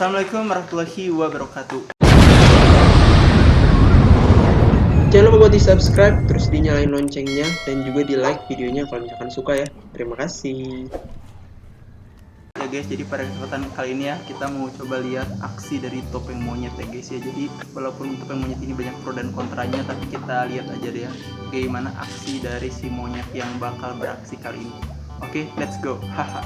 Assalamualaikum warahmatullahi wabarakatuh. Jangan lupa buat di subscribe, terus dinyalain loncengnya, dan juga di like videonya kalau misalkan suka ya. Terima kasih. Ya guys, jadi pada kesempatan kali ini ya kita mau coba lihat aksi dari topeng monyet ya guys ya. Jadi walaupun topeng monyet ini banyak pro dan kontranya, tapi kita lihat aja deh ya bagaimana aksi dari si monyet yang bakal beraksi kali ini. Oke, let's go. Haha.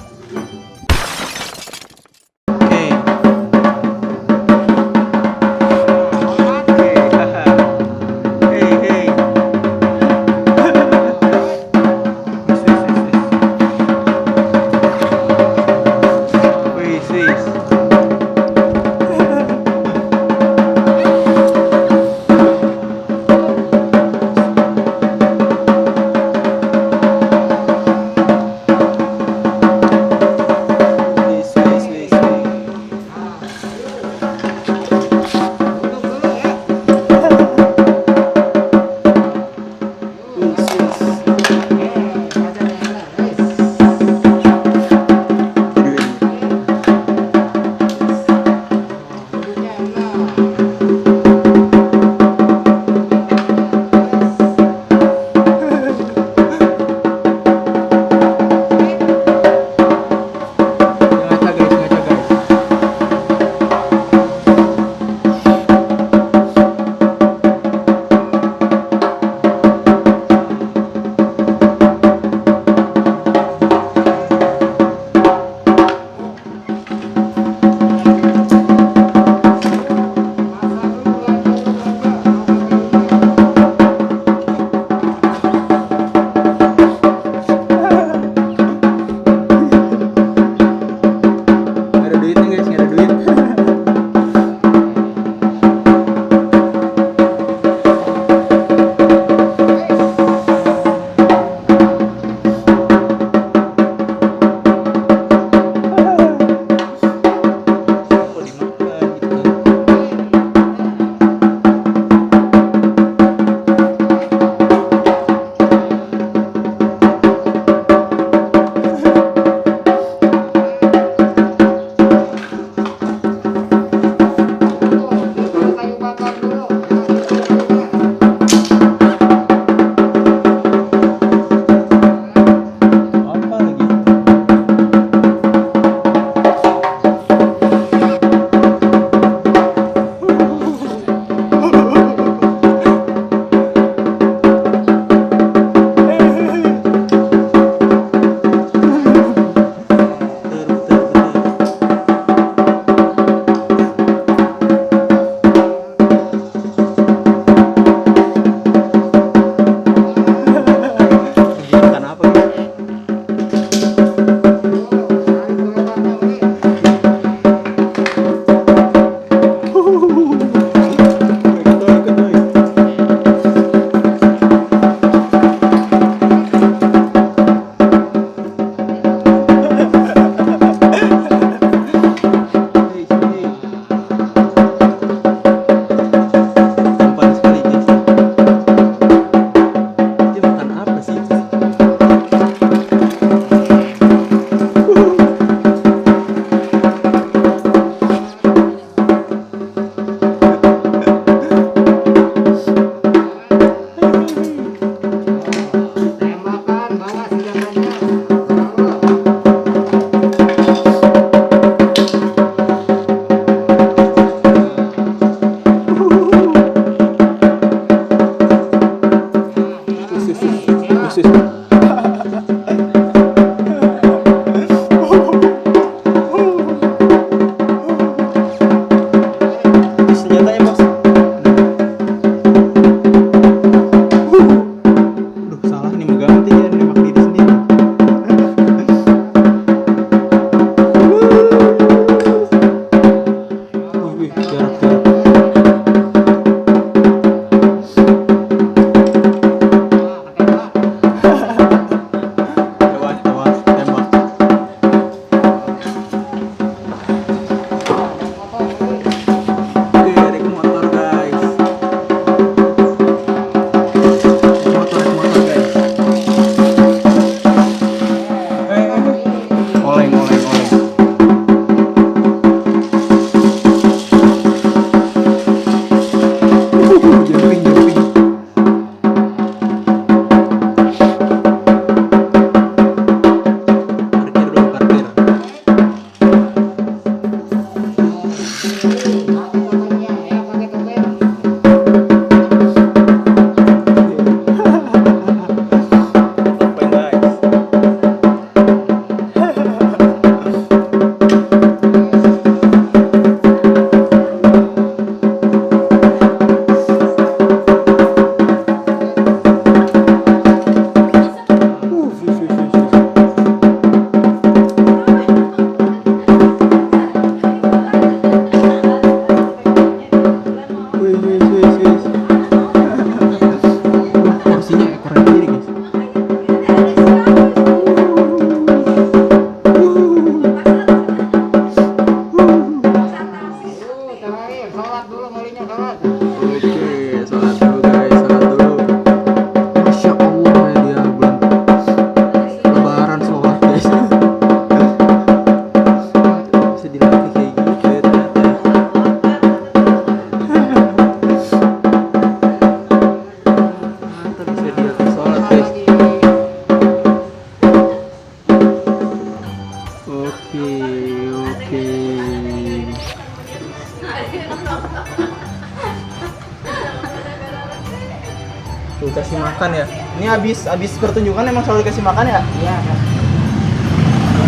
Tuh kasih makan ya. Ini habis pertunjukan emang selalu dikasih makan ya? Iya.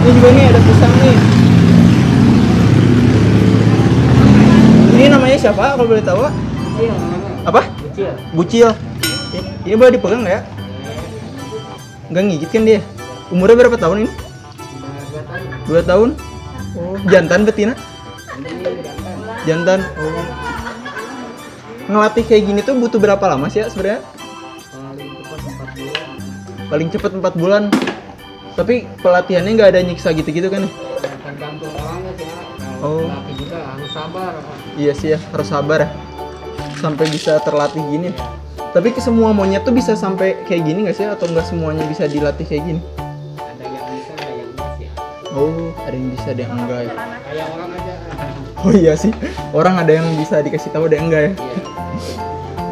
Ini juga nih ada pisang nih. Ini namanya siapa kalau boleh tahu? Kecil namanya. Apa? Kecil. Bucil. Ini boleh dipegang nggak ya? Nggak ngigit kan dia? Umurnya berapa tahun ini? 2 tahun. Oh, jantan betina? Jantan. Oh. Ngelatih kayak gini tuh butuh berapa lama sih ya sebenarnya? Paling cepat 4 bulan. Paling cepet 4 bulan. Tapi pelatihannya nggak ada nyiksa gitu-gitu kan ya? Tergantung orangnya sih. Oh. Tapi juga harus sabar. Iya sih ya, harus sabar ya. Sampai bisa terlatih gini. Tapi ke semua monyet tuh bisa sampai kayak gini nggak sih? Atau nggak semuanya bisa dilatih kayak gini? Ada yang bisa, ada yang enggak sih. Oh, ada yang bisa, ada yang enggak ya. Kayak orang aja. Oh iya sih, orang ada yang bisa dikasih tahu, ada yang enggak ya. Iya.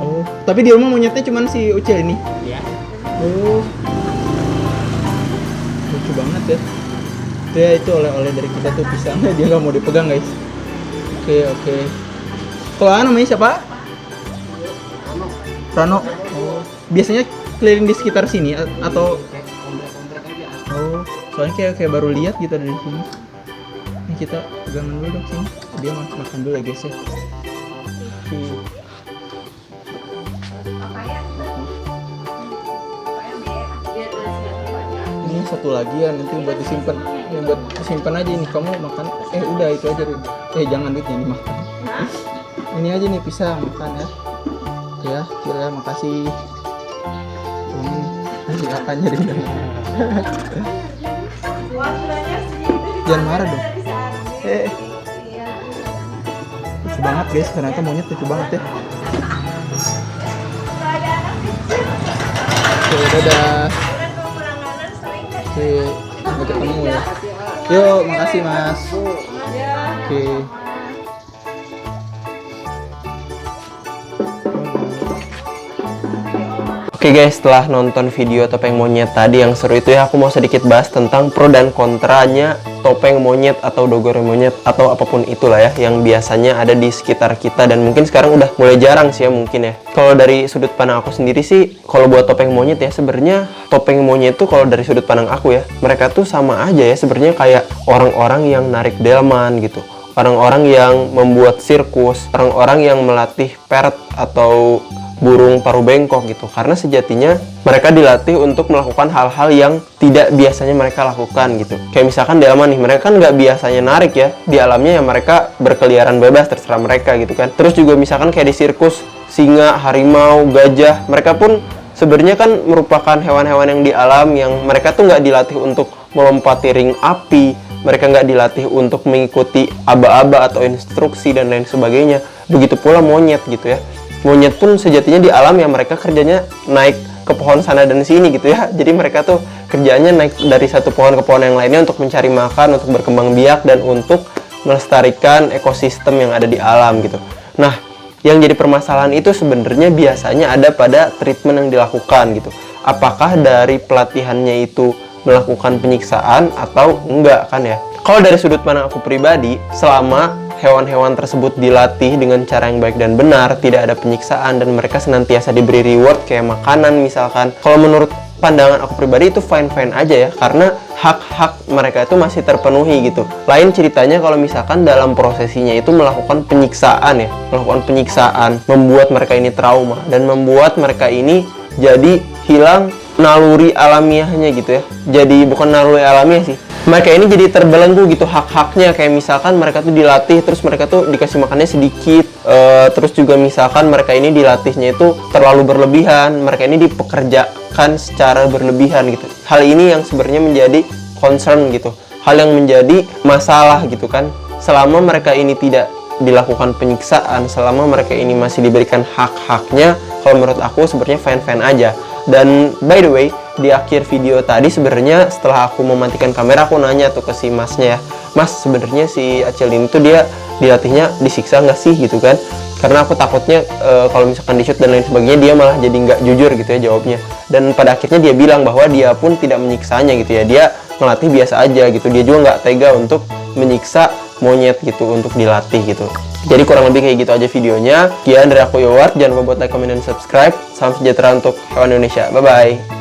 Oh, tapi di rumah monyetnya cuman si Ucil ini. Iya. Oh, lucu banget ya. Itu ya, itu oleh-oleh dari kita tuh pisangnya, dia nggak mau dipegang guys. Oke. Kalau namanya siapa? Rano. Oh, biasanya keliling di sekitar sini atau? Kayak komplek-komplek aja. Oh, soalnya kayak baru lihat gitu dari sini. Ini kita pegang dulu dong sini. Dia makan dulu ya guys ya. Oke. Ini satu lagi ya, nanti buat disimpan. Ya, buat disimpan aja ini. Kamu makan. Udah itu aja dulu. Jangan duitnya dimakan. Ini aja nih pisang makan ya. Ya, Cil, makasih. Silakan jadi. Jangan marah dong. Lucu banget guys, ternyata monyet lucu banget ya. Oke, dadah. Oke, sampai ketemu ya. Yuk, makasih mas. Oke. Oke guys, setelah nonton video topeng monyet tadi yang seru itu ya, aku mau sedikit bahas tentang pro dan kontranya topeng monyet atau dogore monyet atau apapun itulah ya yang biasanya ada di sekitar kita dan mungkin sekarang udah mulai jarang sih ya mungkin ya. Kalau dari sudut pandang aku sendiri sih, kalau buat topeng monyet ya sebenarnya topeng monyet tuh kalau dari sudut pandang aku ya, mereka tuh sama aja ya sebenarnya kayak orang-orang yang narik delman gitu. Orang-orang yang membuat sirkus, orang-orang yang melatih parrot atau burung paruh bengkok gitu, karena sejatinya mereka dilatih untuk melakukan hal-hal yang tidak biasanya mereka lakukan gitu. Kayak misalkan delman nih, mereka kan nggak biasanya narik ya di alamnya, ya mereka berkeliaran bebas terserah mereka gitu kan. Terus juga misalkan kayak di sirkus, singa, harimau, gajah, mereka pun sebenarnya kan merupakan hewan-hewan yang di alam yang mereka tuh nggak dilatih untuk melompati ring api, mereka nggak dilatih untuk mengikuti aba-aba atau instruksi dan lain sebagainya. Begitu pula monyet gitu ya. Monyet pun sejatinya di alam ya mereka kerjanya naik ke pohon sana dan sini gitu ya. Jadi mereka tuh kerjanya naik dari satu pohon ke pohon yang lainnya untuk mencari makan, untuk berkembang biak, dan untuk melestarikan ekosistem yang ada di alam gitu. Nah, yang jadi permasalahan itu sebenarnya biasanya ada pada treatment yang dilakukan gitu. Apakah dari pelatihannya itu melakukan penyiksaan atau enggak kan ya? Kalau dari sudut pandang aku pribadi, selama hewan-hewan tersebut dilatih dengan cara yang baik dan benar, tidak ada penyiksaan, dan mereka senantiasa diberi reward kayak makanan misalkan, kalau menurut pandangan aku pribadi itu fine-fine aja ya, karena hak-hak mereka itu masih terpenuhi gitu. Lain ceritanya kalau misalkan dalam prosesinya itu melakukan penyiksaan ya, melakukan penyiksaan, membuat mereka ini trauma, dan membuat mereka ini jadi hilang naluri alamiahnya gitu ya. Jadi bukan naluri alamiah sih, mereka ini jadi terbelenggu gitu hak-haknya. Kayak misalkan mereka tuh dilatih, terus mereka tuh dikasih makannya sedikit, terus juga misalkan mereka ini dilatihnya itu terlalu berlebihan, mereka ini dipekerjakan secara berlebihan gitu. Hal ini yang sebenarnya menjadi concern gitu, hal yang menjadi masalah gitu kan. Selama mereka ini tidak dilakukan penyiksaan, selama mereka ini masih diberikan hak-haknya, kalau menurut aku sebenarnya fine-fine aja. Dan by the way, di akhir video tadi sebenarnya setelah aku mematikan kamera, aku nanya tuh ke si masnya ya, Mas, sebenarnya si Acil ini tuh dia dilatihnya disiksa nggak sih gitu kan? Karena aku takutnya kalau misalkan di shoot dan lain sebagainya dia malah jadi nggak jujur gitu ya jawabnya. Dan pada akhirnya dia bilang bahwa dia pun tidak menyiksanya gitu ya, dia ngelatih biasa aja gitu, dia juga nggak tega untuk menyiksa monyet gitu untuk dilatih gitu. Jadi kurang lebih kayak gitu aja videonya. Sekian dari aku Yoward, jangan lupa buat like, comment, dan subscribe. Salam sejahtera untuk hewan Indonesia. Bye-bye.